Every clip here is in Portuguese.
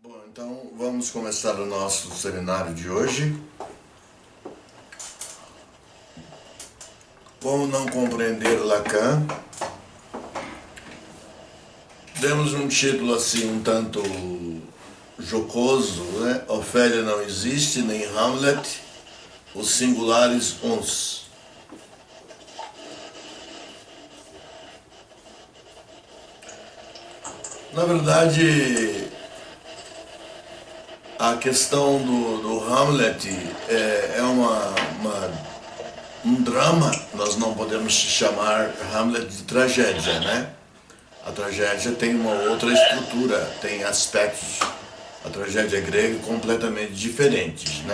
Bom, então vamos começar o nosso seminário de hoje. Como não compreender Lacan? Demos um título assim um tanto jocoso, né? Ofélia não existe, nem Hamlet, os singulares uns. Na verdade, a questão do Hamlet é um drama. Nós não podemos chamar Hamlet de tragédia, né? A tragédia tem uma outra estrutura, tem aspectos, a tragédia grega, completamente diferentes, né?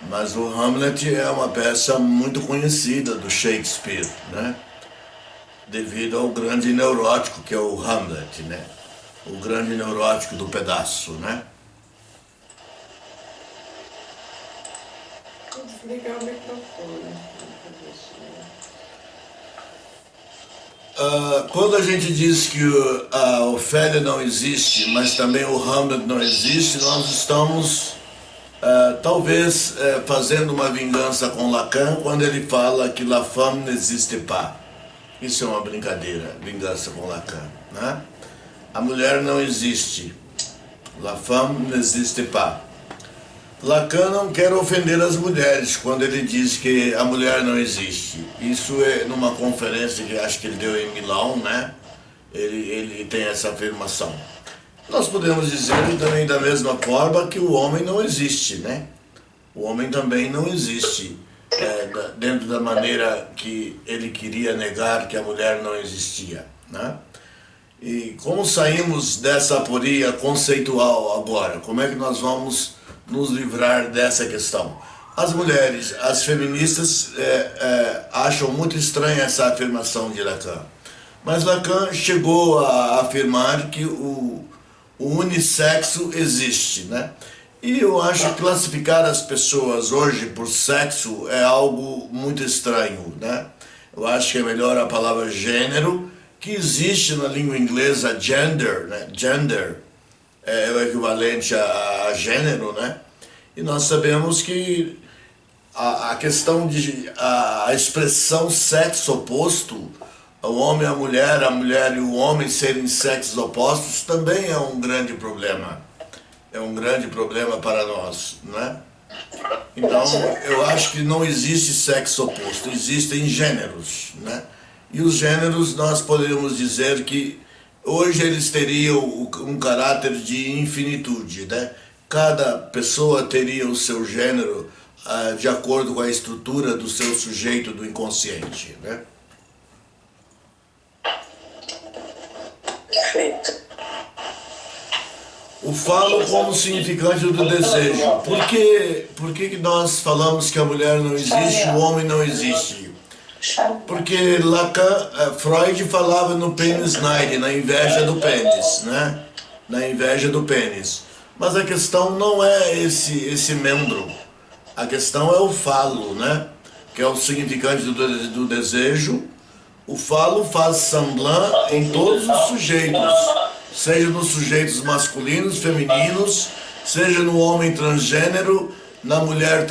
Mas o Hamlet é uma peça muito conhecida do Shakespeare, né? Devido ao grande neurótico que é o Hamlet, né? O grande neurótico do pedaço, né? Vou desligar o microfone. Quando a gente diz que a Ofélia não existe, mas também o Hamlet não existe, nós estamos talvez fazendo uma vingança com Lacan quando ele fala que la femme n'existe pas. Isso é uma brincadeira, vingança com Lacan, né? A mulher não existe. La femme n'existe pas. Lacan não quer ofender as mulheres quando ele diz que a mulher não existe. Isso é numa conferência que acho que ele deu em Milão, né? Ele tem essa afirmação. Nós podemos dizer também da mesma forma que o homem não existe, né? O homem também não existe dentro da maneira que ele queria negar que a mulher não existia, né? E como saímos dessa aporia conceitual agora? Como é que nós vamos nos livrar dessa questão? As mulheres, as feministas acham muito estranha essa afirmação de Lacan. Mas Lacan chegou a afirmar que o unissexo existe, né? E eu acho que classificar as pessoas hoje por sexo é algo muito estranho, né? Eu acho que é melhor a palavra gênero, que existe na língua inglesa gender, né? Gender é o equivalente a gênero, né? E nós sabemos que a questão a expressão sexo oposto, o homem e a mulher e o homem serem sexos opostos, também é um grande problema. É um grande problema para nós, né? Então, eu acho que não existe sexo oposto, existem gêneros, né? E os gêneros, nós poderíamos dizer que hoje eles teriam um caráter de infinitude, né? Cada pessoa teria o seu gênero de acordo com a estrutura do seu sujeito do inconsciente, né? Perfeito. O falo como significante do desejo. Por que nós falamos que a mulher não existe, o homem não existe? Porque Lacan, Freud falava no Penisneid, na inveja do pênis, né? Na inveja do pênis. Mas a questão não é esse membro. A questão é o falo, né? Que é o significante do desejo. O falo faz semblant em todos os sujeitos, seja nos sujeitos masculinos, femininos, seja no homem transgênero, na mulher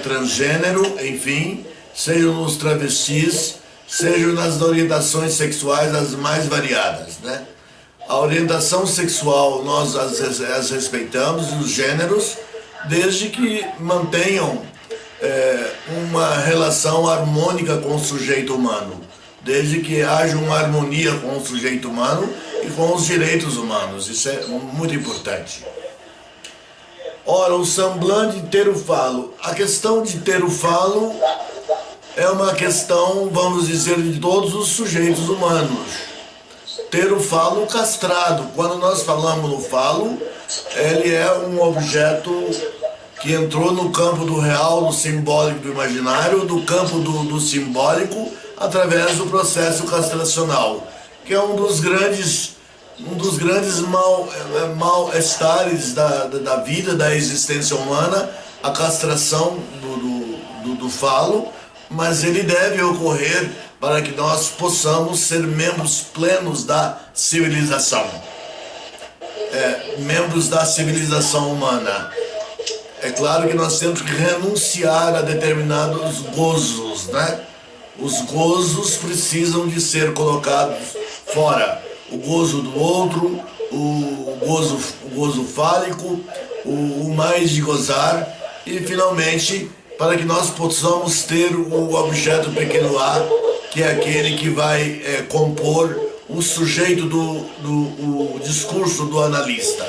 transgênero, enfim, seja nos travestis, seja nas orientações sexuais as mais variadas, né? A orientação sexual nós as respeitamos, os gêneros, desde que mantenham uma relação harmônica com o sujeito humano, desde que haja uma harmonia com o sujeito humano e com os direitos humanos. Isso é muito importante. Ora, o semblant de ter o falo. A questão de ter o falo é uma questão, vamos dizer, de todos os sujeitos humanos. Ter o falo castrado. Quando nós falamos no falo, ele é um objeto que entrou no campo do real, do simbólico, do imaginário, do campo do simbólico, através do processo castracional, que é um dos grandes mal-estares da vida, da existência humana, a castração do falo, mas ele deve ocorrer para que nós possamos ser membros plenos da civilização. membros da civilização humana. É claro que nós temos que renunciar a determinados gozos, né? Os gozos precisam de ser colocados fora. O gozo do outro, o gozo fálico, o mais de gozar, e finalmente para que nós possamos ter o objeto pequeno a, que é aquele que vai compor o sujeito do discurso do analista.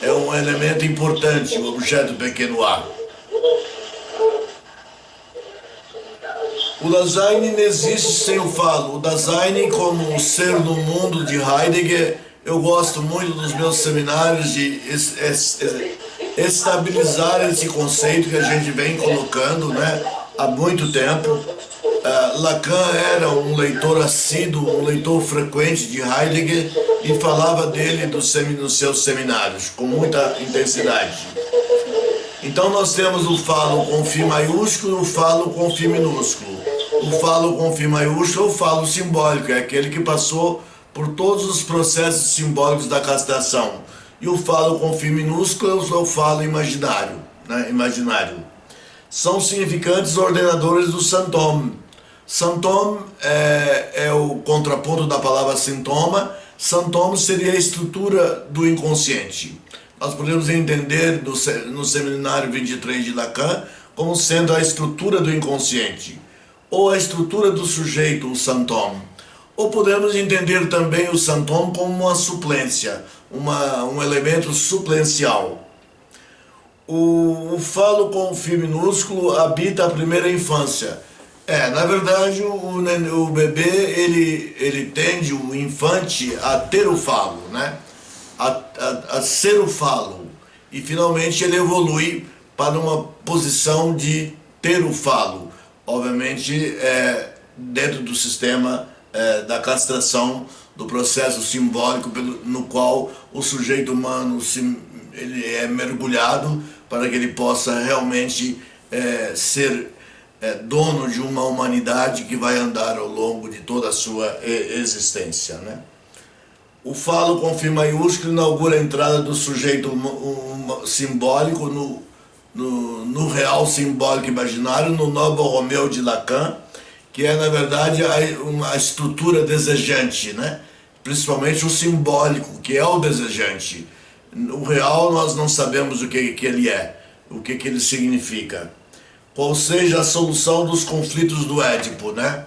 É um elemento importante, o objeto pequeno a. O Dasein não existe sem o falo. O Dasein, como o ser no mundo de Heidegger, eu gosto muito dos meus seminários de estabilizar esse conceito que a gente vem colocando, né, há muito tempo. Lacan era um leitor assíduo, um leitor frequente de Heidegger e falava dele nos seus seminários com muita intensidade. Então nós temos o falo com Φ maiúsculo e o falo com Φ minúsculo. O falo com Φ maiúsculo é o falo simbólico, é aquele que passou por todos os processos simbólicos da castração. E o falo com Φ minúsculo é o falo imaginário, né? Imaginário. São significantes ordenadores do santoma. Santoma é o contraponto da palavra sintoma. Santoma seria a estrutura do inconsciente. Nós podemos entender no seminário 23 de Lacan como sendo a estrutura do inconsciente, ou a estrutura do sujeito, o santoma. Ou podemos entender também o santoma como uma suplência, um elemento suplencial. O falo com Φ minúsculo habita a primeira infância. Na verdade, o bebê, ele tende, o infante, a ter o falo, né? A ser o falo. E finalmente ele evolui para uma posição de ter o falo. Obviamente, dentro do sistema da castração, do processo simbólico no qual o sujeito humano ele é mergulhado para que ele possa realmente ser dono de uma humanidade que vai andar ao longo de toda a sua existência, né? O falo com Φ maiúsculo inaugura a entrada do sujeito simbólico no real simbólico imaginário, no Novo Romeu de Lacan, que é, na verdade, uma estrutura desejante, né? Principalmente o simbólico, que é o desejante. O real nós não sabemos o que ele é, o que ele significa. Qual seja a solução dos conflitos do Édipo, né?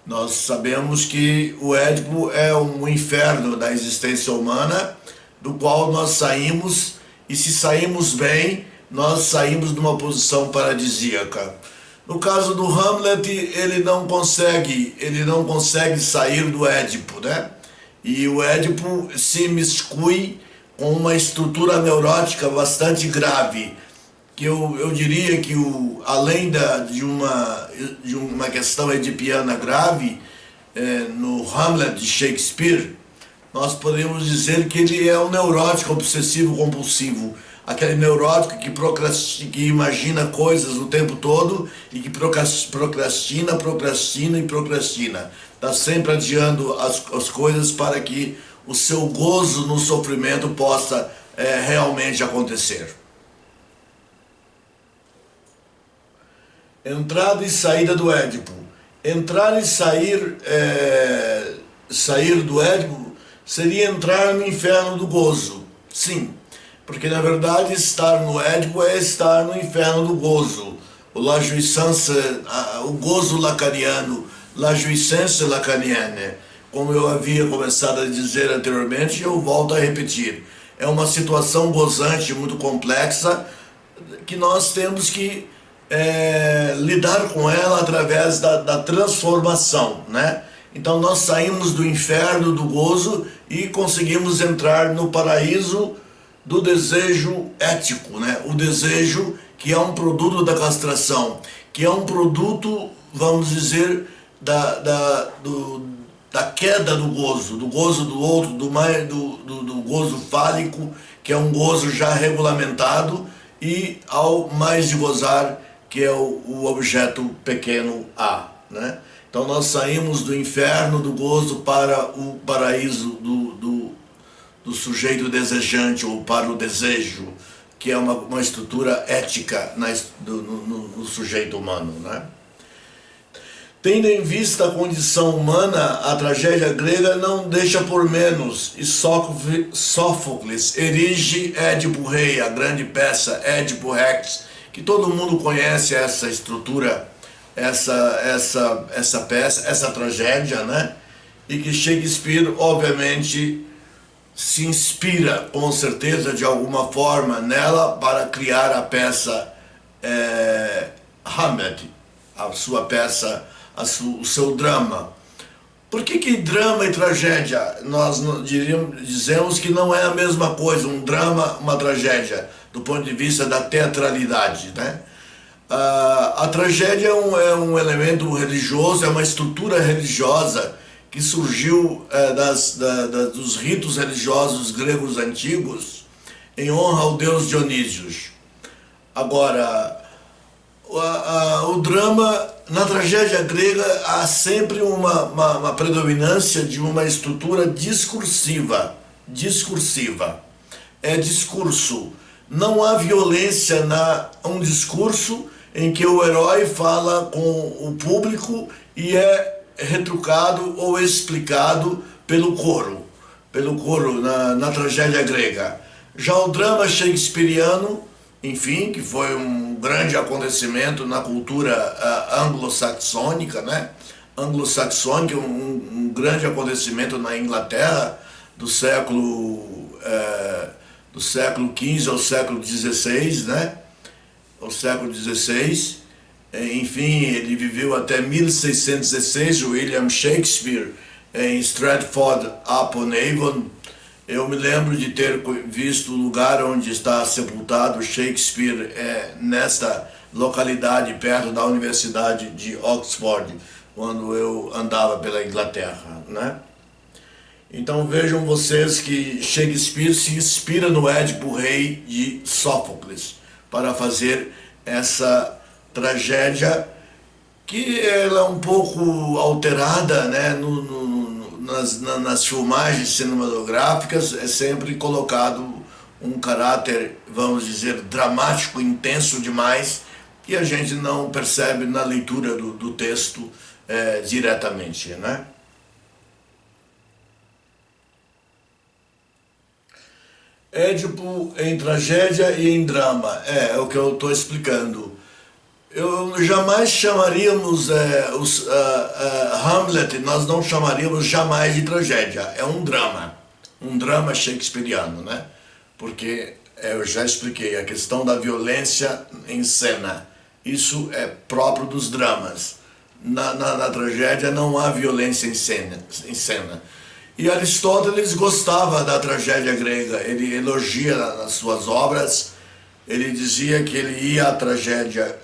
Nós sabemos que o Édipo é um inferno da existência humana, do qual nós saímos, e se saímos bem, nós saímos de uma posição paradisíaca. No caso do Hamlet, ele não consegue sair do Édipo, né? E o Édipo se miscui com uma estrutura neurótica bastante grave, que eu diria que além de uma questão edipiana grave, no Hamlet de Shakespeare, nós podemos dizer que ele é um neurótico obsessivo compulsivo, aquele neurótico que imagina coisas o tempo todo e que procrastina. Está sempre adiando as coisas para que o seu gozo no sofrimento possa realmente acontecer. Entrada e saída do Édipo. Entrar e sair do Édipo seria entrar no inferno do gozo. Sim, porque na verdade estar no Édipo é estar no inferno do gozo. La jouissance, o gozo lacaniano, la jouissance lacanienne. Como eu havia começado a dizer anteriormente, eu volto a repetir. É uma situação gozante muito complexa que nós temos que lidar com ela através da transformação, né? Então nós saímos do inferno do gozo e conseguimos entrar no paraíso do desejo ético, né? O desejo que é um produto da castração, que é um produto, vamos dizer, da queda do gozo do outro, do gozo fálico, que é um gozo já regulamentado, e ao mais de gozar, que é o objeto pequeno a, né? Então nós saímos do inferno do gozo para o paraíso do sujeito desejante ou para o desejo, que é uma estrutura ética no sujeito humano, né? Tendo em vista a condição humana, a tragédia grega não deixa por menos, e Sófocles erige Édipo Rei, a grande peça Édipo Rex, que todo mundo conhece essa estrutura, essa peça, essa tragédia, né? E que Shakespeare, obviamente, se inspira, com certeza, de alguma forma, nela para criar a peça Hamlet, a sua peça, o seu drama. Por que drama e tragédia? Nós dizemos que não é a mesma coisa, um drama, uma tragédia, do ponto de vista da teatralidade, né? A tragédia é um elemento religioso, é uma estrutura religiosa que surgiu dos ritos religiosos gregos antigos em honra ao deus Dionísios. Agora, o drama, na tragédia grega, há sempre uma predominância de uma estrutura discursiva. É discurso. Não há violência um discurso em que o herói fala com o público e é retrucado ou explicado pelo coro na tragédia grega. Já o drama shakespeariano, enfim, que foi um grande acontecimento na cultura anglo-saxônica, né? Anglo-saxônica, um grande acontecimento na Inglaterra do século XV ao século XVI, né? O século XVI. Enfim, ele viveu até 1616, William Shakespeare, em Stratford-upon-Avon. Eu me lembro de ter visto o lugar onde está sepultado Shakespeare, nesta localidade perto da Universidade de Oxford, quando eu andava pela Inglaterra, né? Então vejam vocês que Shakespeare se inspira no Édipo Rei de Sófocles para fazer essa tragédia, que ela é um pouco alterada, né? Nas filmagens cinematográficas é sempre colocado um caráter, vamos dizer, dramático, intenso demais, e a gente não percebe na leitura do texto diretamente, né? Édipo em tragédia e em drama, é o que eu estou explicando. Eu jamais chamaríamos Hamlet, nós não chamaríamos jamais de tragédia, é um drama shakespeariano, né? Porque eu já expliquei a questão da violência em cena, isso é próprio dos dramas. Na tragédia não há violência em cena. E Aristóteles gostava da tragédia grega, ele elogia nas suas obras, ele dizia que ele ia à tragédia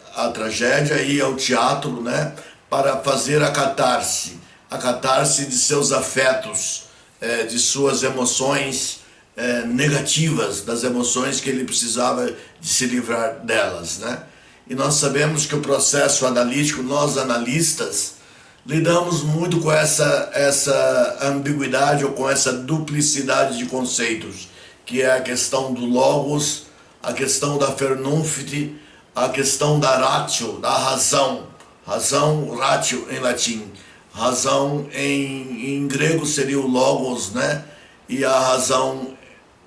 ia ao teatro, né, para fazer a catarse de seus afetos, de suas emoções negativas, das emoções que ele precisava de se livrar delas, né? E nós sabemos que o processo analítico, nós analistas, lidamos muito com essa ambiguidade ou com essa duplicidade de conceitos, que é a questão do logos, a questão da Vernunft, a questão da ratio, da razão, ratio em latim, razão em grego seria o logos, né? E a razão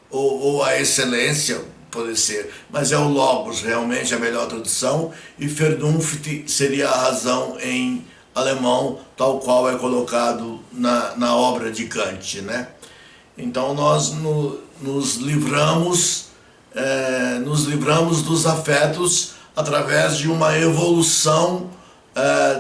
ou a excelência pode ser, mas é o logos realmente a melhor tradução, e Vernunft seria a razão em alemão, tal qual é colocado na obra de Kant, né? Então nós nos livramos dos afetos através de uma evolução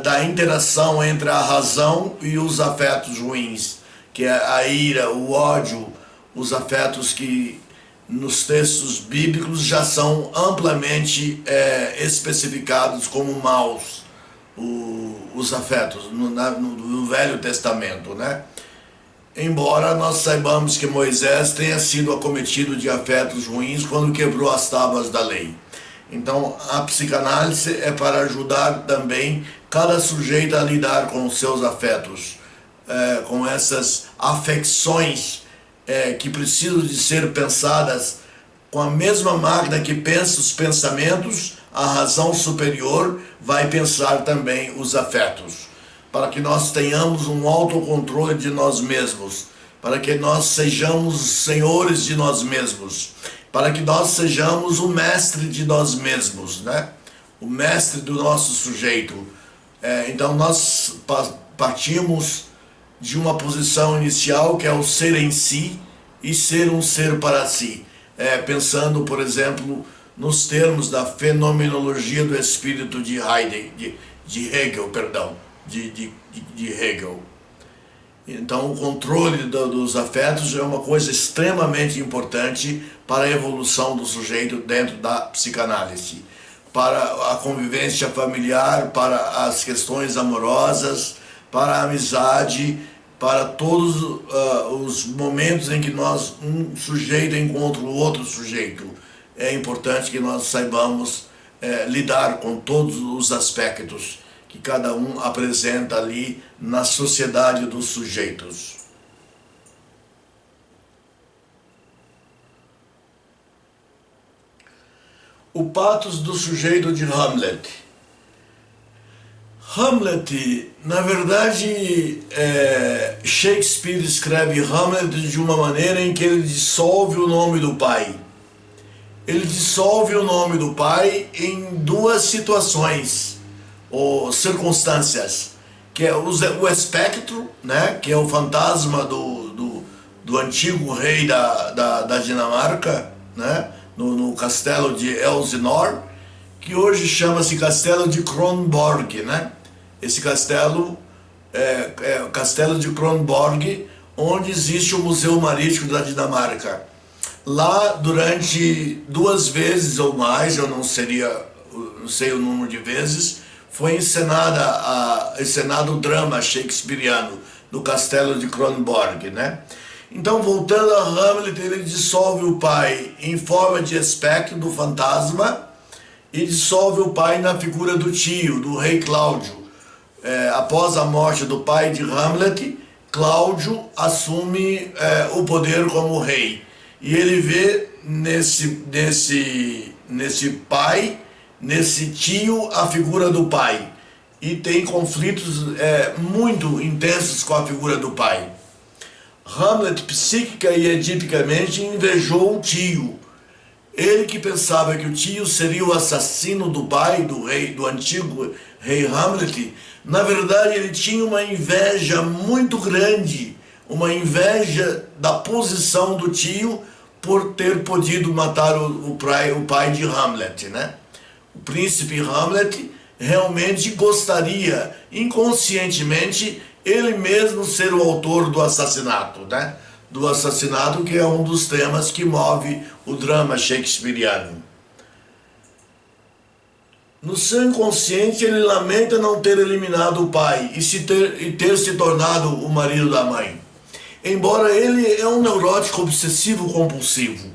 da interação entre a razão e os afetos ruins, que é a ira, o ódio, os afetos que nos textos bíblicos já são amplamente especificados como maus, os afetos no Velho Testamento, né? Embora nós saibamos que Moisés tenha sido acometido de afetos ruins quando quebrou as tábuas da lei. Então a psicanálise é para ajudar também cada sujeito a lidar com os seus afetos, com essas afecções que precisam de ser pensadas com a mesma máquina que pensa os pensamentos, a razão superior vai pensar também os afetos, para que nós tenhamos um autocontrole de nós mesmos, para que nós sejamos senhores de nós mesmos, para que nós sejamos o mestre de nós mesmos, né? O mestre do nosso sujeito. Então nós partimos de uma posição inicial que é o ser em si e ser um ser para si. Pensando, por exemplo, nos termos da fenomenologia do espírito de Hegel. Então, o controle dos afetos é uma coisa extremamente importante para a evolução do sujeito dentro da psicanálise, para a convivência familiar, para as questões amorosas, para a amizade, para todos os momentos em que um sujeito encontra o outro sujeito. É importante que nós saibamos lidar com todos os aspectos que cada um apresenta ali na sociedade dos sujeitos. O patos do sujeito de Hamlet. Hamlet, na verdade, Shakespeare escreve Hamlet de uma maneira em que ele dissolve o nome do pai. Ele dissolve o nome do pai em duas situações ou circunstâncias, que é o espectro, né, que é o fantasma do antigo rei da Dinamarca, né, no castelo de Elsinore, que hoje chama-se Castelo de Kronborg, né? Esse castelo é o Castelo de Kronborg, onde existe o Museu Marítimo da Dinamarca. Lá, durante 2 vezes ou mais, eu não sei o número de vezes, foi encenado o drama shakespeariano do Castelo de Kronborg, né? Então, voltando a Hamlet, ele dissolve o pai em forma de espectro do fantasma e dissolve o pai na figura do tio, do rei Cláudio. Após a morte do pai de Hamlet, Cláudio assume o poder como rei. E ele vê nesse pai, nesse tio, a figura do pai. E tem conflitos muito intensos com a figura do pai. Hamlet, psíquica e edipicamente, invejou o tio. Ele que pensava que o tio seria o assassino do pai, do antigo rei Hamlet, na verdade ele tinha uma inveja muito grande, uma inveja da posição do tio por ter podido matar o pai de Hamlet, né? O príncipe Hamlet realmente gostaria, inconscientemente, ele mesmo ser o autor do assassinato, né? Do assassinato, que é um dos temas que move o drama shakespeariano. No seu inconsciente, ele lamenta não ter eliminado o pai e ter se tornado o marido da mãe. Embora ele é um neurótico obsessivo-compulsivo,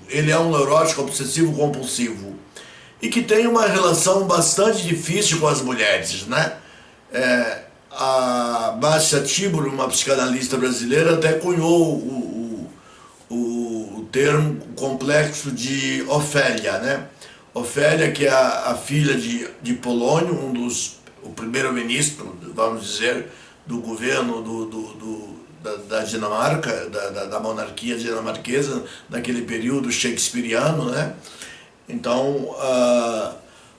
e que tem uma relação bastante difícil com as mulheres, né? A Baixa Tibur, uma psicanalista brasileira, até cunhou o termo complexo de Ofélia, né? Ofélia, que é a filha de Polônio, o primeiro-ministro, vamos dizer, do governo da Dinamarca, da monarquia dinamarquesa, naquele período shakespeariano, né? Então,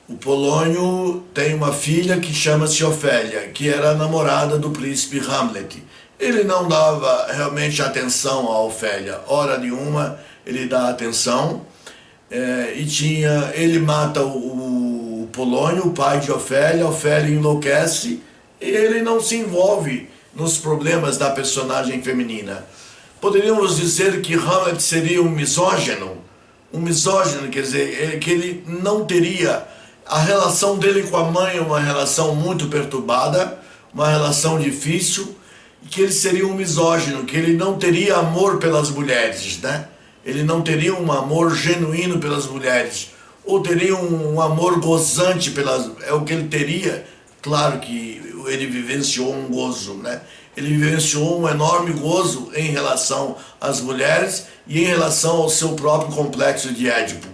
o Polônio tem uma filha que chama-se Ofélia, que era a namorada do príncipe Hamlet. Ele não dava realmente atenção a Ofélia, hora nenhuma ele dá atenção, ele mata o Polônio, o pai de Ofélia, Ofélia enlouquece e ele não se envolve nos problemas da personagem feminina. Poderíamos dizer que Hamlet seria um misógino, quer dizer, que ele não teria. A relação dele com a mãe é uma relação muito perturbada, uma relação difícil, e que ele seria um misógino, que ele não teria amor pelas mulheres, né? Ele não teria um amor genuíno pelas mulheres, ou teria um amor gozante é o que ele teria claro que ele vivenciou um gozo, né? Ele vivenciou um enorme gozo em relação às mulheres e em relação ao seu próprio complexo de Édipo,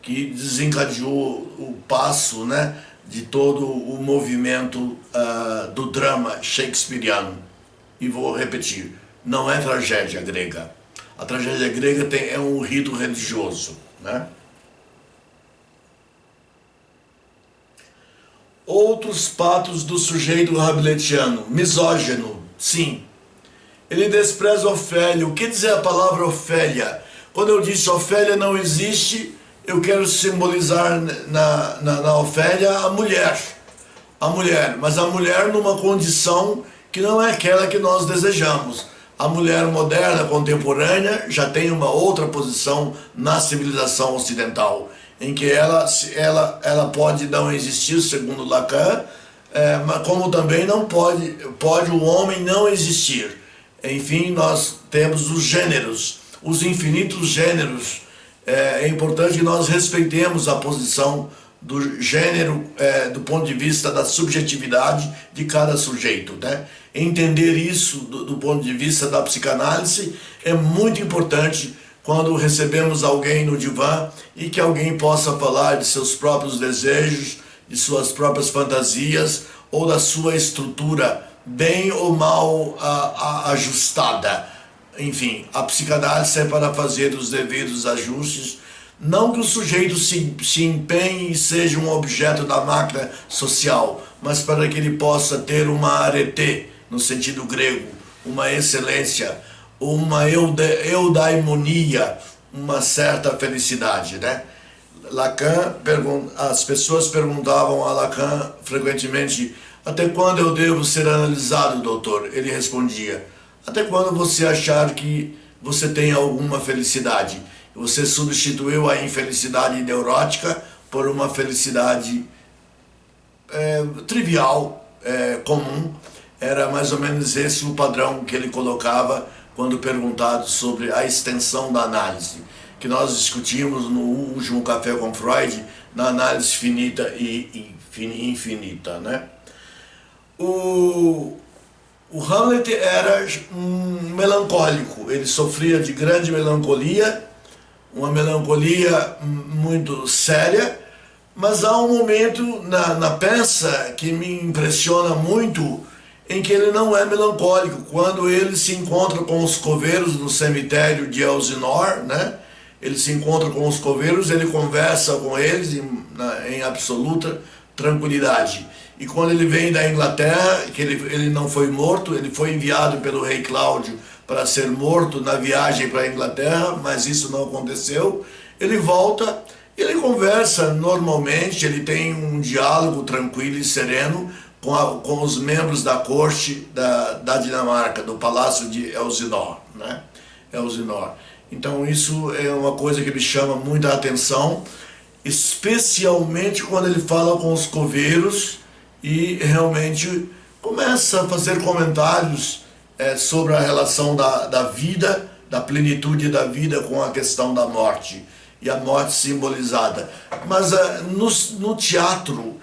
que desencadeou o passo, né, de todo o movimento do drama shakespeariano. E vou repetir, não é tragédia grega. A tragédia grega é um rito religioso, né? Outros patos do sujeito hamletiano. Misógino, sim. Ele despreza Ofélia. O que dizer a palavra Ofélia? Quando eu disse Ofélia não existe, eu quero simbolizar na Ofélia a mulher. A mulher, mas a mulher numa condição que não é aquela que nós desejamos. A mulher moderna, contemporânea, já tem uma outra posição na civilização ocidental, em que ela pode não existir, segundo Lacan, mas como também não pode o homem não existir. Enfim, nós temos os gêneros, os infinitos gêneros. É importante que nós respeitemos a posição do gênero do ponto de vista da subjetividade de cada sujeito, né? Entender isso do ponto de vista da psicanálise é muito importante quando recebemos alguém no divã e que alguém possa falar de seus próprios desejos, de suas próprias fantasias ou da sua estrutura bem ou mal ajustada. Enfim, a psicanálise é para fazer os devidos ajustes. Não que o sujeito se empenhe e seja um objeto da máquina social, mas para que ele possa ter uma arete, no sentido grego, uma excelência, uma eudaimonia, uma certa felicidade, né? Lacan, as pessoas perguntavam a Lacan frequentemente: até quando eu devo ser analisado, doutor? Ele respondia: até quando você achar que você tem alguma felicidade. Você substituiu a infelicidade neurótica por uma felicidade trivial, comum. Era mais ou menos esse o padrão que ele colocava quando perguntado sobre a extensão da análise, que nós discutimos no último Café com Freud, na análise finita e infinita, né? O Hamlet era um melancólico, ele sofria de grande melancolia, uma melancolia muito séria, mas há um momento na peça que me impressiona muito, em que ele não é melancólico, quando ele se encontra com os coveiros no cemitério de Elsinore, né? Ele se encontra com os coveiros, ele conversa com eles em absoluta tranquilidade. E quando ele vem da Inglaterra, que ele não foi morto, ele foi enviado pelo rei Cláudio para ser morto na viagem para a Inglaterra, mas isso não aconteceu. Ele volta, ele conversa normalmente, ele tem um diálogo tranquilo e sereno com os membros da corte da Dinamarca, do Palácio de Elsinore, né? Elsinore. Então isso é uma coisa que me chama muita atenção, especialmente quando ele fala com os coveiros e realmente começa a fazer comentários sobre a relação da vida, da plenitude da vida com a questão da morte, e a morte simbolizada. Mas no teatro,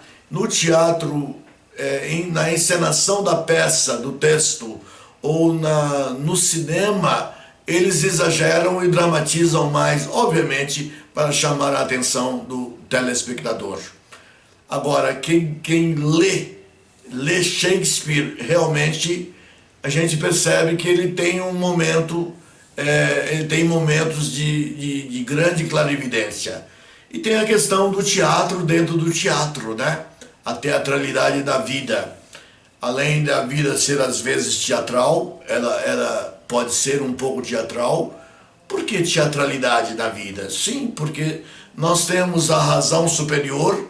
na encenação da peça, do texto, ou no cinema, eles exageram e dramatizam mais, obviamente, para chamar a atenção do telespectador. Agora, quem lê Shakespeare, realmente, a gente percebe que ele tem um momento, ele tem momentos de grande clarividência. E tem a questão do teatro dentro do teatro, né? A teatralidade da vida. Além da vida ser às vezes teatral, ela pode ser um pouco teatral. Por que teatralidade da vida? Sim, porque nós temos a razão superior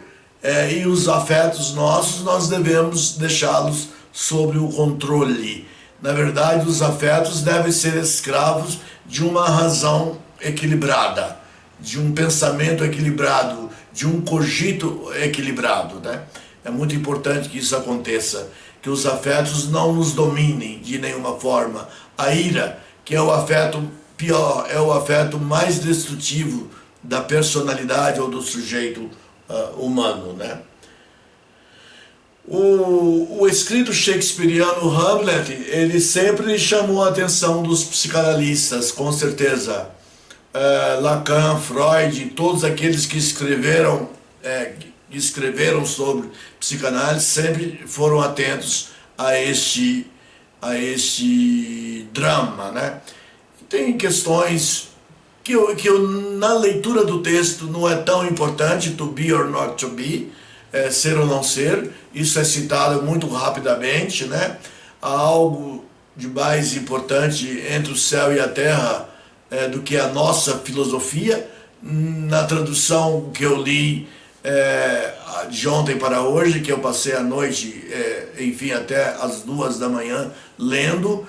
e os afetos nossos, nós devemos deixá-los sob o controle. Na verdade, os afetos devem ser escravos de uma razão equilibrada, de um pensamento equilibrado, de um cogito equilibrado, né? É muito importante que isso aconteça, que os afetos não nos dominem de nenhuma forma. A ira, que é o afeto pior, é o afeto mais destrutivo da personalidade ou do sujeito humano, né? O escrito shakespeariano Hamlet, ele sempre chamou a atenção dos psicanalistas, com certeza. Lacan, Freud, todos aqueles que escreveram sobre psicanálise sempre foram atentos a este drama, né? Tem questões que na leitura do texto não é tão importante, to be or not to be, ser ou não ser, isso é citado muito rapidamente, né? Há algo de mais importante entre o céu e a terra do que a nossa filosofia. Na tradução que eu li de ontem para hoje, que eu passei a noite, enfim, até as 2 da manhã lendo,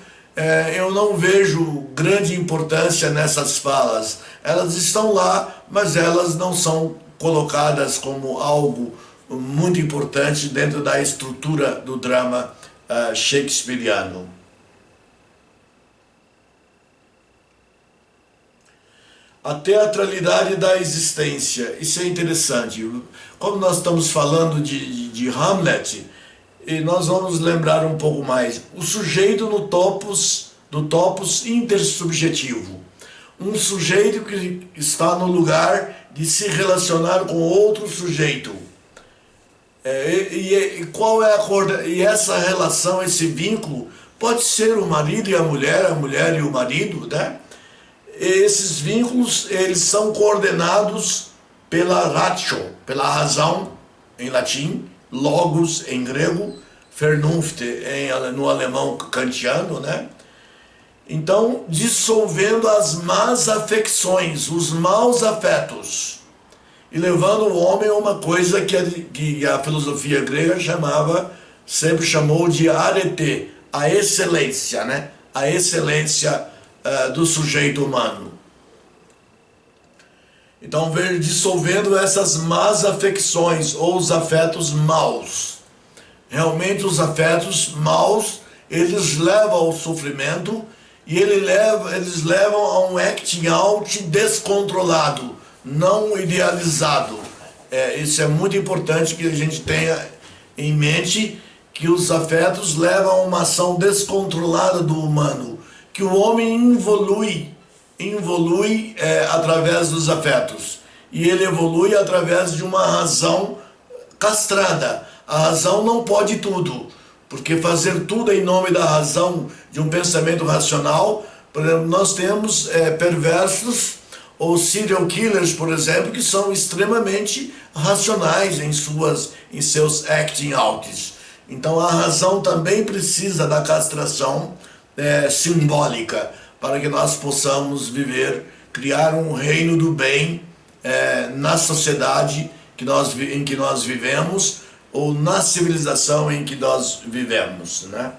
eu não vejo grande importância nessas falas. Elas estão lá, mas elas não são colocadas como algo muito importante dentro da estrutura do drama shakespeariano. A teatralidade da existência, isso é interessante. Como nós estamos falando de Hamlet, e nós vamos lembrar um pouco mais. O sujeito do topos intersubjetivo. Um sujeito que está no lugar de se relacionar com outro sujeito. E qual é e essa relação, esse vínculo, pode ser o marido e a mulher e o marido, né? E esses vínculos, eles são coordenados pela ratio, pela razão, em latim, logos em grego, Vernunft no alemão kantiano, né? Então, dissolvendo as más afecções, os maus afetos, e levando o homem a uma coisa que a filosofia grega sempre chamou de arete, a excelência, né? A excelência do sujeito humano. Então, dissolvendo essas más afecções ou os afetos maus. Realmente os afetos maus, eles levam ao sofrimento e eles levam a um acting out descontrolado, não idealizado. Isso é muito importante que a gente tenha em mente, que os afetos levam a uma ação descontrolada do humano, que o homem involui através dos afetos, e ele evolui através de uma razão castrada. A razão não pode tudo, porque fazer tudo em nome da razão, de um pensamento racional, por exemplo, nós temos perversos ou serial killers, por exemplo, que são extremamente racionais em seus acting outs. Então a razão também precisa da castração simbólica, para que nós possamos criar um reino do bem na sociedade em que nós vivemos, ou na civilização em que nós vivemos, né?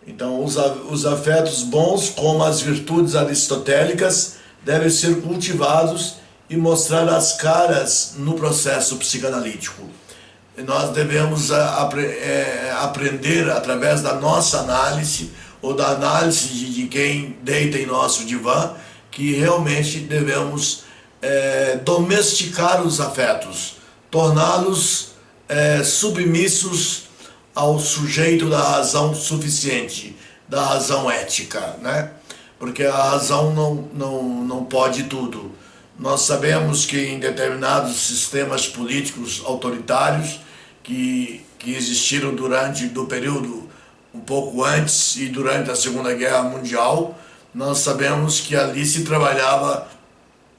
Então, os afetos bons, como as virtudes aristotélicas, devem ser cultivados e mostrar as caras no processo psicanalítico. E nós devemos aprender, através da nossa análise, ou da análise de quem deita em nosso divã, que realmente devemos domesticar os afetos, torná-los submissos ao sujeito da razão suficiente, da razão ética, né? Porque a razão não pode tudo. Nós sabemos que em determinados sistemas políticos autoritários que existiram do período um pouco antes e durante a Segunda Guerra Mundial, nós sabemos que ali se trabalhava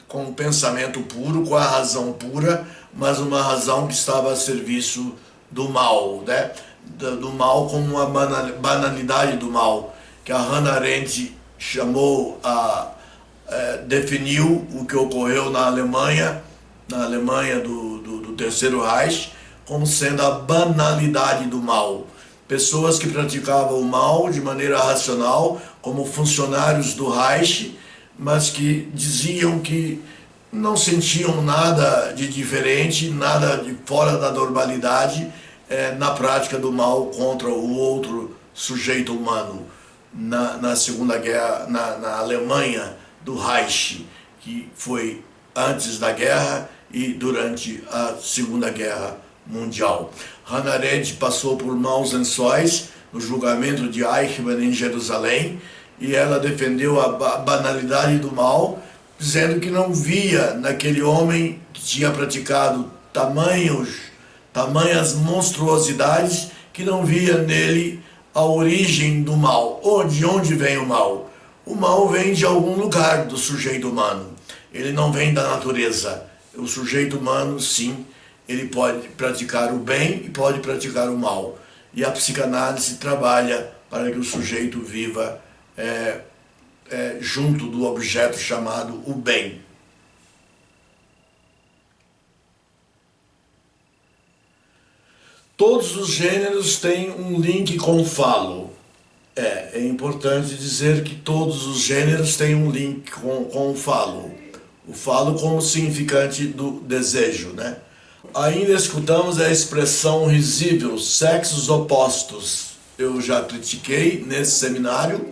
com o pensamento puro, com a razão pura, mas uma razão que estava a serviço do mal, né? Do mal como uma banalidade do mal, que a Hannah Arendt definiu o que ocorreu na Alemanha do Terceiro Reich, como sendo a banalidade do mal. Pessoas que praticavam o mal de maneira racional, como funcionários do Reich, mas que diziam que não sentiam nada de diferente, nada de fora da normalidade na prática do mal contra o outro sujeito humano. Na Segunda Guerra, na Alemanha do Reich, que foi antes da guerra e durante a Segunda Guerra mundial. Hannah Arendt passou por maus lençóis no julgamento de Eichmann em Jerusalém, e ela defendeu a banalidade do mal, dizendo que não via naquele homem que tinha praticado tamanhas monstruosidades, que não via nele a origem do mal. Ou de onde vem o mal? O mal vem de algum lugar do sujeito humano. Ele não vem da natureza. O sujeito humano, sim, ele pode praticar o bem e pode praticar o mal. E a psicanálise trabalha para que o sujeito viva junto do objeto chamado o bem. Todos os gêneros têm um link com o falo. É importante dizer que todos os gêneros têm um link com o falo. O falo como significante do desejo, né? Ainda escutamos a expressão risível, sexos opostos. Eu já critiquei nesse seminário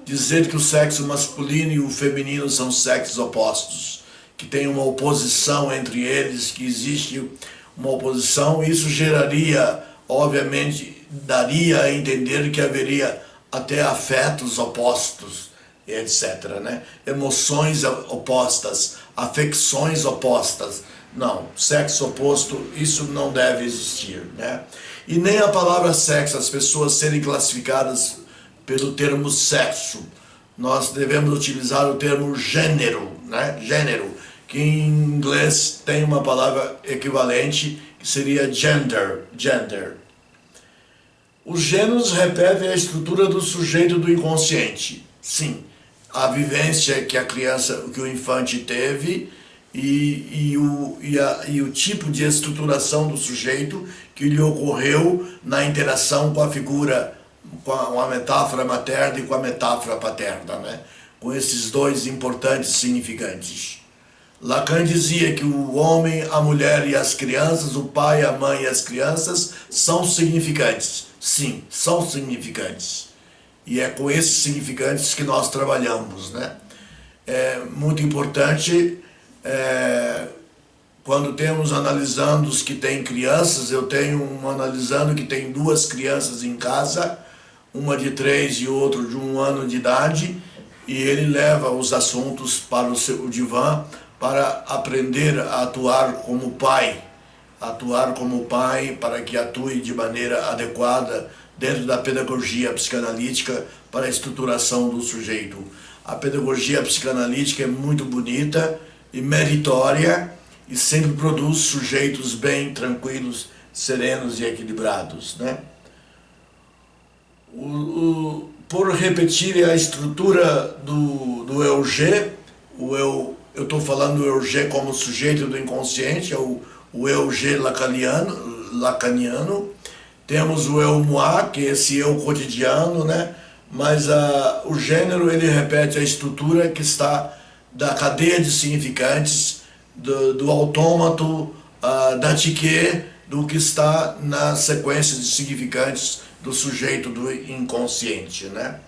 dizer que o sexo masculino e o feminino são sexos opostos, que tem uma oposição entre eles, que existe uma oposição. Isso geraria, obviamente, daria a entender que haveria até afetos opostos, etc., né? Emoções opostas, afecções opostas. Não, sexo oposto, isso não deve existir, né? E nem a palavra sexo, as pessoas serem classificadas pelo termo sexo. Nós devemos utilizar o termo gênero, né? Gênero, que em inglês tem uma palavra equivalente, que seria gender. Os gêneros repetem a estrutura do sujeito do inconsciente. Sim, a vivência que que o infante teve e o tipo de estruturação do sujeito que lhe ocorreu na interação com a figura, com a metáfora materna e com a metáfora paterna, né? Com esses dois importantes significantes. Lacan dizia que o homem, a mulher e as crianças, o pai, a mãe e as crianças são significantes. Sim, são significantes. E é com esses significantes que nós trabalhamos, né? É muito importante, quando temos analisando os que têm crianças, eu tenho um analisando que tem 2 crianças em casa, uma de 3 e outro de 1 ano de idade, e ele leva os assuntos para o divã para aprender a atuar como pai para que atue de maneira adequada dentro da pedagogia psicanalítica para a estruturação do sujeito. A pedagogia psicanalítica é muito bonita e meritória e sempre produz sujeitos bem tranquilos, serenos e equilibrados, né? Por repetir a estrutura do eu-G, eu estou falando do eu-G como sujeito do inconsciente, é o eu-G lacaniano. Temos o eu-moi, que é esse eu cotidiano, né? Mas o gênero, ele repete a estrutura que está da cadeia de significantes, do autômato, da psique, do que está na sequência de significantes do sujeito do inconsciente, né?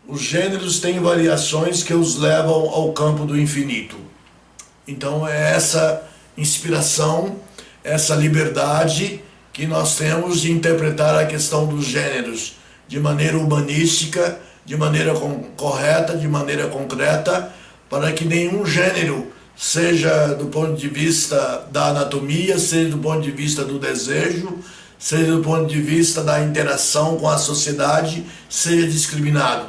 Os gêneros têm variações que os levam ao campo do infinito. Então é essa inspiração, essa liberdade que nós temos de interpretar a questão dos gêneros de maneira humanística, de maneira correta, de maneira concreta, para que nenhum gênero, seja do ponto de vista da anatomia, seja do ponto de vista do desejo, seja do ponto de vista da interação com a sociedade, seja discriminado.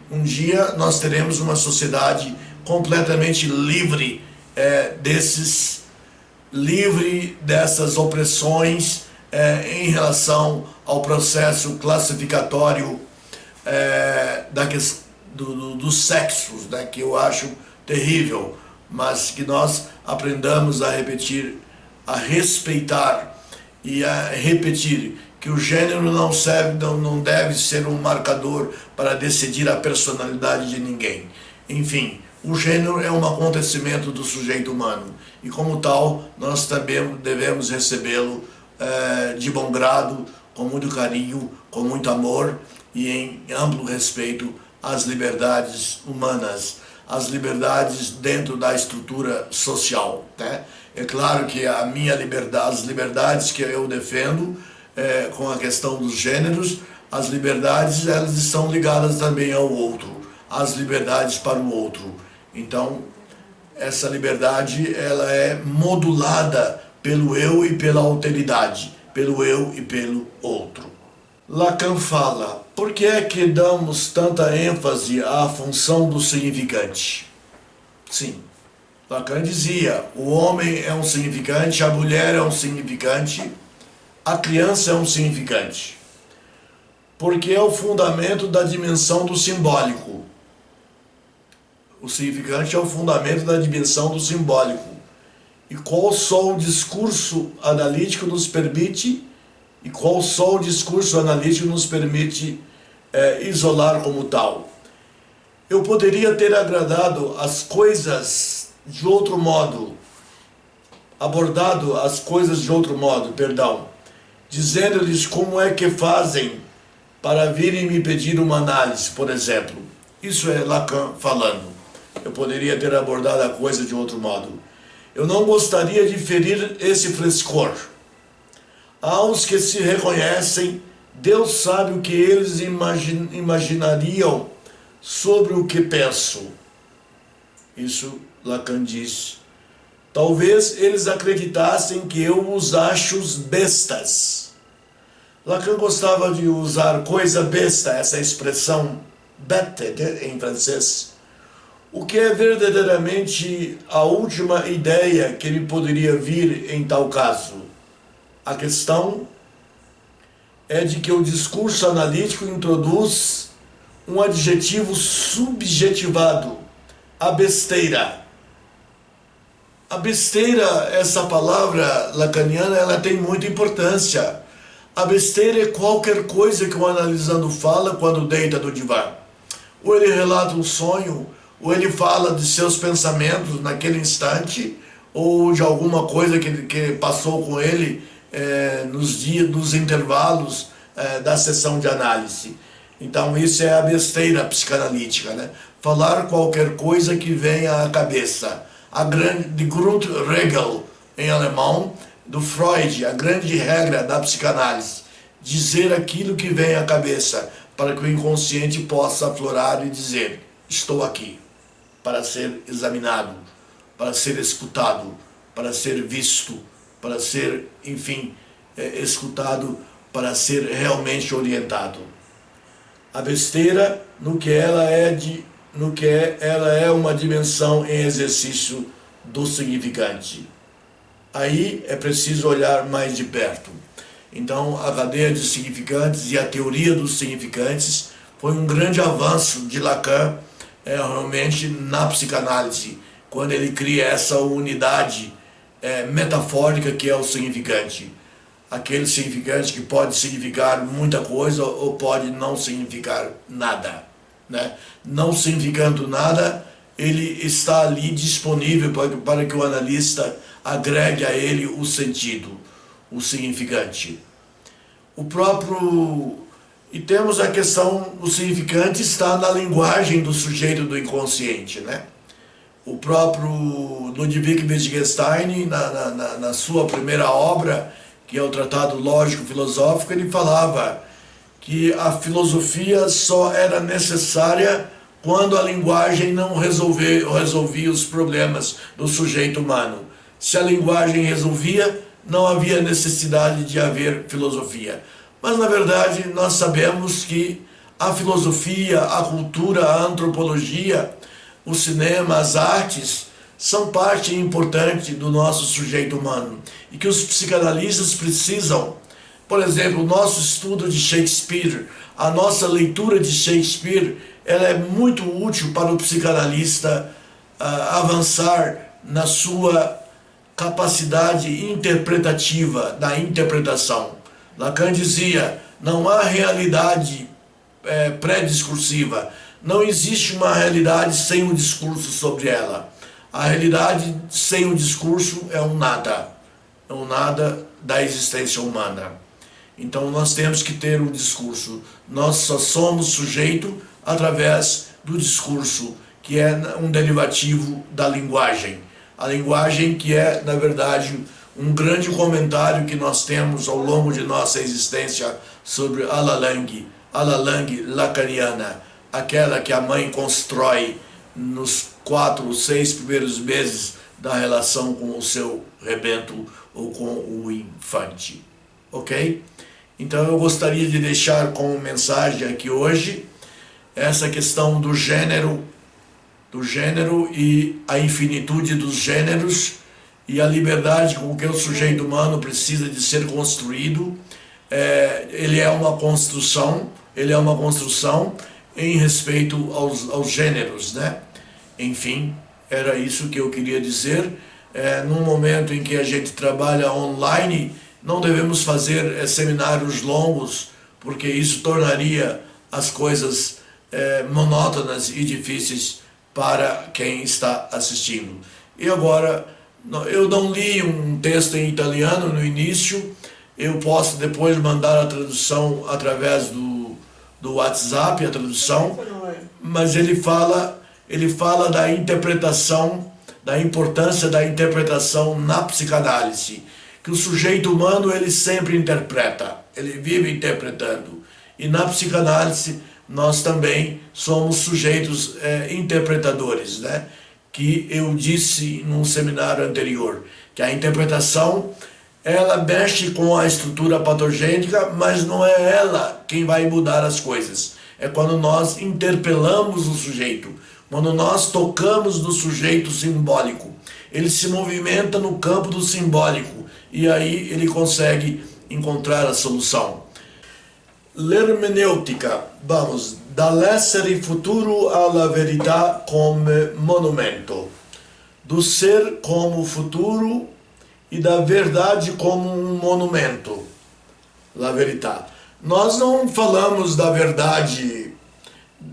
Um dia nós teremos uma sociedade completamente livre dessas opressões em relação ao processo classificatório dos sexos, né, que eu acho terrível, mas que nós aprendamos a repetir, a respeitar e a repetir que o gênero não deve ser um marcador para decidir a personalidade de ninguém. Enfim, o gênero é um acontecimento do sujeito humano e, como tal, nós também devemos recebê-lo de bom grado, com muito carinho, com muito amor e em amplo respeito às liberdades humanas, às liberdades dentro da estrutura social, né? É claro que a minha liberdade, as liberdades que eu defendo com a questão dos gêneros, as liberdades elas estão ligadas também ao outro, as liberdades para o outro. Então, essa liberdade ela é modulada pelo eu e pela alteridade, pelo eu e pelo outro. Lacan fala, por que é que damos tanta ênfase à função do significante? Sim, Lacan dizia, o homem é um significante, a mulher é um significante, a criança é um significante. Porque é o fundamento da dimensão do simbólico. O significante é o fundamento da dimensão do simbólico. E qual só o discurso analítico nos permite, isolar como tal. Eu poderia ter agradado as coisas de outro modo, abordado as coisas de outro modo, dizendo-lhes como é que fazem para virem me pedir uma análise, por exemplo. Isso é Lacan falando. Eu poderia ter abordado a coisa de outro modo. Eu não gostaria de ferir esse frescor. Aos que se reconhecem, Deus sabe o que eles imaginariam sobre o que penso. Isso Lacan diz. Talvez eles acreditassem que eu os acho bestas. Lacan gostava de usar coisa besta, essa expressão bête em francês, o que é verdadeiramente a última ideia que me poderia vir em tal caso. A questão é de que o discurso analítico introduz um adjetivo subjetivado, a besteira. A besteira, essa palavra lacaniana, ela tem muita importância. A besteira é qualquer coisa que o analisando fala quando deita no divã. Ou ele relata um sonho, ou ele fala de seus pensamentos naquele instante, ou de alguma coisa que passou com ele nos intervalos da sessão de análise. Então isso é a besteira psicanalítica, né? Falar qualquer coisa que venha à cabeça. De Grundregel, em alemão, do Freud, a grande regra da psicanálise. Dizer aquilo que vem à cabeça, para que o inconsciente possa aflorar e dizer, estou aqui, para ser examinado, para ser escutado, para ser visto, para ser, enfim, escutado, para ser realmente orientado. A besteira, ela é uma dimensão em exercício do significante. Aí é preciso olhar mais de perto. Então, a cadeia de significantes e a teoria dos significantes foi um grande avanço de Lacan, realmente, na psicanálise, quando ele cria essa unidade metafórica que é o significante. Aquele significante que pode significar muita coisa ou pode não significar nada, né? Não significando nada, ele está ali disponível para que o analista agregue a ele o sentido, o significante. E temos a questão, o significante está na linguagem do sujeito do inconsciente, né? O próprio Ludwig Wittgenstein, na sua primeira obra, que é o Tratado Lógico-Filosófico, ele falava que a filosofia só era necessária quando a linguagem não resolvia os problemas do sujeito humano. Se a linguagem resolvia, não havia necessidade de haver filosofia. Mas, na verdade, nós sabemos que a filosofia, a cultura, a antropologia, o cinema, as artes, são parte importante do nosso sujeito humano. E que os psicanalistas precisam, por exemplo, o nosso estudo de Shakespeare, a nossa leitura de Shakespeare, ela é muito útil para o psicanalista avançar na sua capacidade interpretativa, da interpretação. Lacan dizia, não há realidade pré-discursiva, não existe uma realidade sem um discurso sobre ela. A realidade sem o discurso é um nada da existência humana. Então nós temos que ter um discurso, nós só somos sujeito através do discurso, que é um derivativo da linguagem. A linguagem que é, na verdade, um grande comentário que nós temos ao longo de nossa existência sobre a langue lacaniana, aquela que a mãe constrói nos 4 ou 6 primeiros meses da relação com o seu rebento ou com o infante. Ok? Então eu gostaria de deixar como mensagem aqui hoje essa questão do gênero e a infinitude dos gêneros e a liberdade com que o sujeito humano precisa de ser construído. Ele é uma construção em respeito aos gêneros, né? Enfim, era isso que eu queria dizer. Num momento em que a gente trabalha online, não devemos fazer seminários longos, porque isso tornaria as coisas monótonas e difíceis para quem está assistindo. E agora, eu não li um texto em italiano no início, eu posso depois mandar a tradução através do WhatsApp, a tradução, mas ele fala da interpretação, da importância da interpretação na psicanálise, que o sujeito humano ele sempre interpreta, ele vive interpretando, e na psicanálise nós também somos sujeitos interpretadores, né? Que eu disse num seminário anterior, que a interpretação ela mexe com a estrutura patogênica, mas não é ela quem vai mudar as coisas. É quando nós interpelamos o sujeito, quando nós tocamos no sujeito simbólico. Ele se movimenta no campo do simbólico e aí ele consegue encontrar a solução. L'ermeneutica, vamos, dall'essere futuro alla verità come monumento, do ser como futuro e da verdade como um monumento, la verità. Nós não falamos da verdade,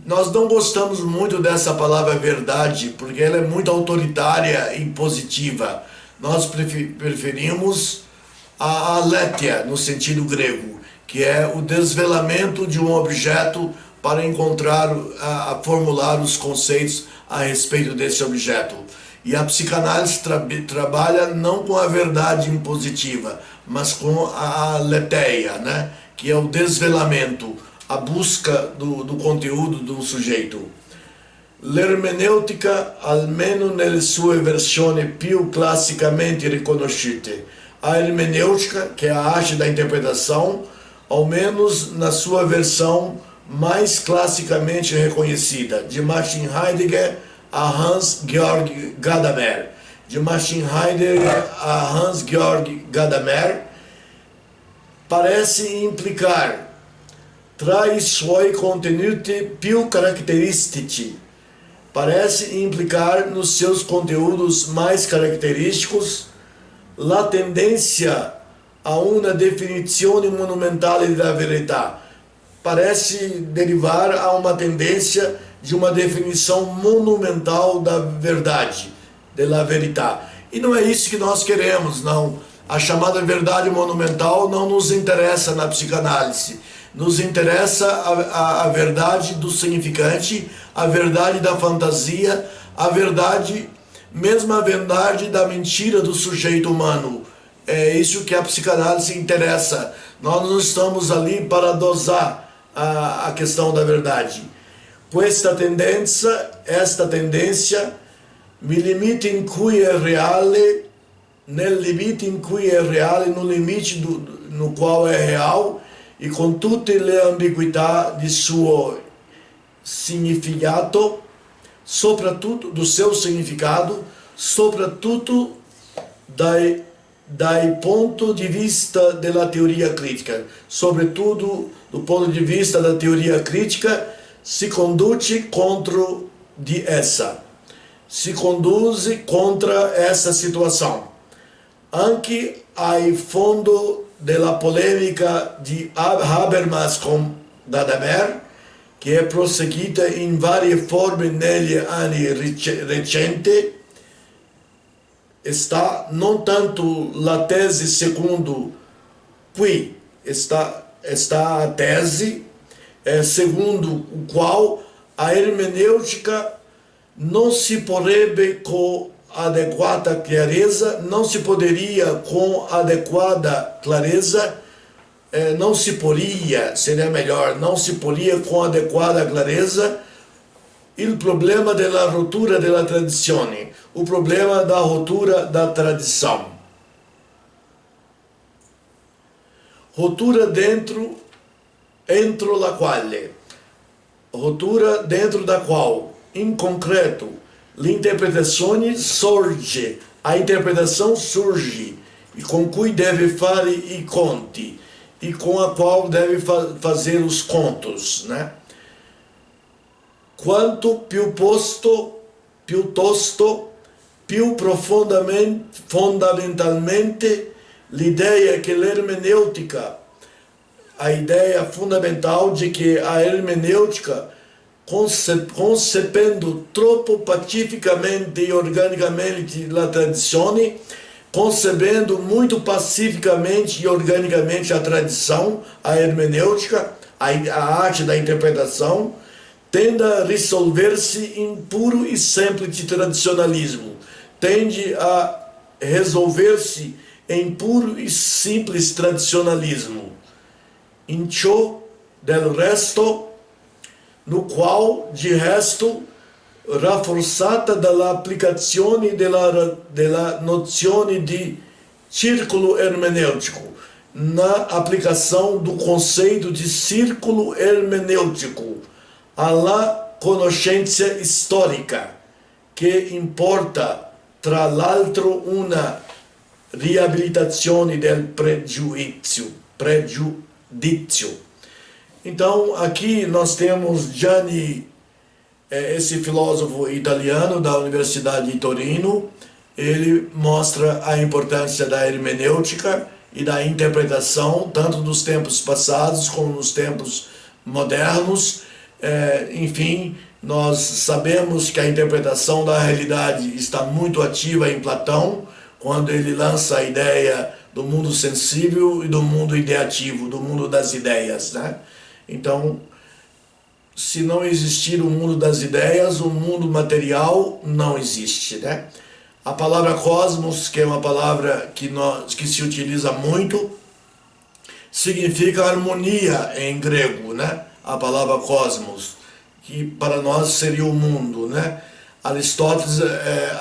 nós não gostamos muito dessa palavra verdade, porque ela é muito autoritária e impositiva. Nós preferimos a aletheia, no sentido grego, que é o desvelamento de um objeto para encontrar, a formular os conceitos a respeito desse objeto. E a psicanálise trabalha não com a verdade impositiva, mas com a aletheia, né? Que é o desvelamento, a busca do conteúdo do sujeito. L'ermeneutica, almeno nelle sue versioni più classicamente riconosciute. A hermenêutica, que é a arte da interpretação, ao menos na sua versão mais classicamente reconhecida, de Martin Heidegger a Hans-Georg Gadamer. De Martin Heidegger a Hans-Georg Gadamer, parece implicar tra i suoi contenuti più caratteristici, parece implicar nos seus conteúdos mais característicos la tendência a uma definizione monumentale da verità, parece derivar a uma tendência de uma definição monumental da verdade, de la verità. E não é isso que nós queremos, não. A chamada verdade monumental não nos interessa na psicanálise. Nos interessa a verdade do significante, a verdade da fantasia, a verdade, mesmo a verdade da mentira do sujeito humano. É isso que a psicanálise interessa. Nós não estamos ali para dosar a questão da verdade. Esta tendência, mi limite in cui è reale, nel limite in cui è reale, no limite no qual é real, e com tutte le ambiguità di suo significato, soprattutto do seu significado, soprattutto dai ponto de vista della teoria crítica, sobretudo do ponto de vista da teoria crítica, se conduce contro di essa, se conduz contra essa situação. Anche ai fondo della polemica di Habermas con Gadamer, che è proseguita in varie forme negli anni recenti, está não tanto la tese secondo qui está a tese segundo o qual a hermenêutica não se porrebbe com adequada clareza, não se poderia com adequada clareza, não se poderia, seria melhor, não se poderia com adequada clareza, il problema della rottura della tradizione, o problema da ruptura da tradição. Rottura entro la quale, rottura dentro da qual, in concreto, l'interpretazione sorge, a interpretação surge, e com cui deve fare i conti, e com a qual deve fazer os contos, né? Quanto piuttosto, più fondamentalmente, l'idea che l'ermeneutica, a ideia fundamental de que a hermenêutica, concependo troppo pacificamente e organicamente a tradizione, concebendo muito pacificamente e organicamente a tradição, a hermenêutica, a arte da interpretação, tende a resolver-se em puro e simples tradicionalismo, tende a resolver-se em puro e simples tradicionalismo, in ciò del resto, no qual, de resto, rafforzata dall'applicazione della nozione di círculo hermenêutico, na aplicação do conceito de círculo hermenêutico, alla conoscenza storica, che importa, tra l'altro, una riabilitazione del pregiudizio. Então, aqui nós temos Gianni, esse filósofo italiano da Universidade de Torino. Ele mostra a importância da hermenêutica e da interpretação, tanto nos tempos passados como nos tempos modernos. Enfim, nós sabemos que a interpretação da realidade está muito ativa em Platão, quando ele lança a ideia do mundo sensível e do mundo ideativo, do mundo das ideias, né? Então, se não existir o mundo das ideias, o mundo material não existe, né? A palavra cosmos, que é uma palavra que se utiliza muito, significa harmonia em grego, né? A palavra cosmos, que para nós seria o mundo, né? Aristóteles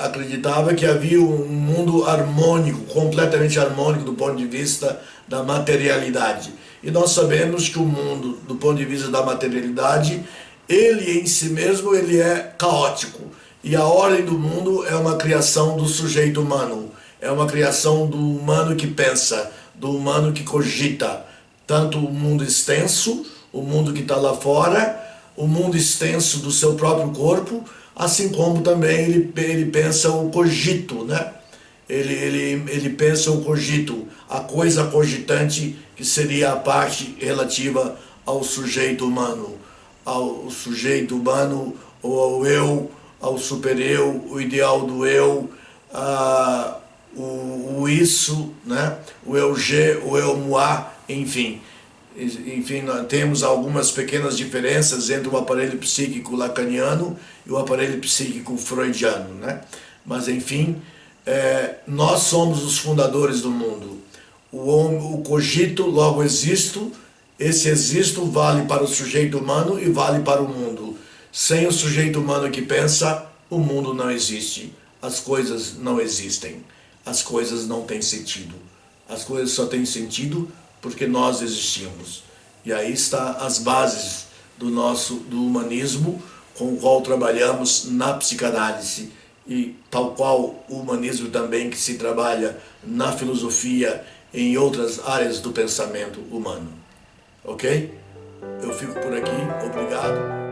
acreditava que havia um mundo harmônico, completamente harmônico do ponto de vista da materialidade. E nós sabemos que o mundo, do ponto de vista da materialidade, ele em si mesmo ele é caótico. E a ordem do mundo é uma criação do sujeito humano, é uma criação do humano que pensa, do humano que cogita, tanto o mundo extenso, o mundo que está lá fora, o mundo extenso do seu próprio corpo, assim como também ele pensa o cogito, né? Ele pensa o cogito, a coisa cogitante, que seria a parte relativa ao sujeito humano, ou ao eu, ao super-eu, o ideal do eu, o isso, né? O eu-je, o eu-moi, enfim. Enfim, nós temos algumas pequenas diferenças entre o aparelho psíquico lacaniano e o aparelho psíquico freudiano, né? Mas, enfim, nós somos os fundadores do mundo. O cogito, logo existo. Esse existo vale para o sujeito humano e vale para o mundo. Sem o sujeito humano que pensa, o mundo não existe. As coisas não existem. As coisas não têm sentido. As coisas só têm sentido porque nós existimos. E aí está as bases do humanismo, com o qual trabalhamos na psicanálise, e tal qual o humanismo também que se trabalha na filosofia e em outras áreas do pensamento humano. Ok? Eu fico por aqui, obrigado.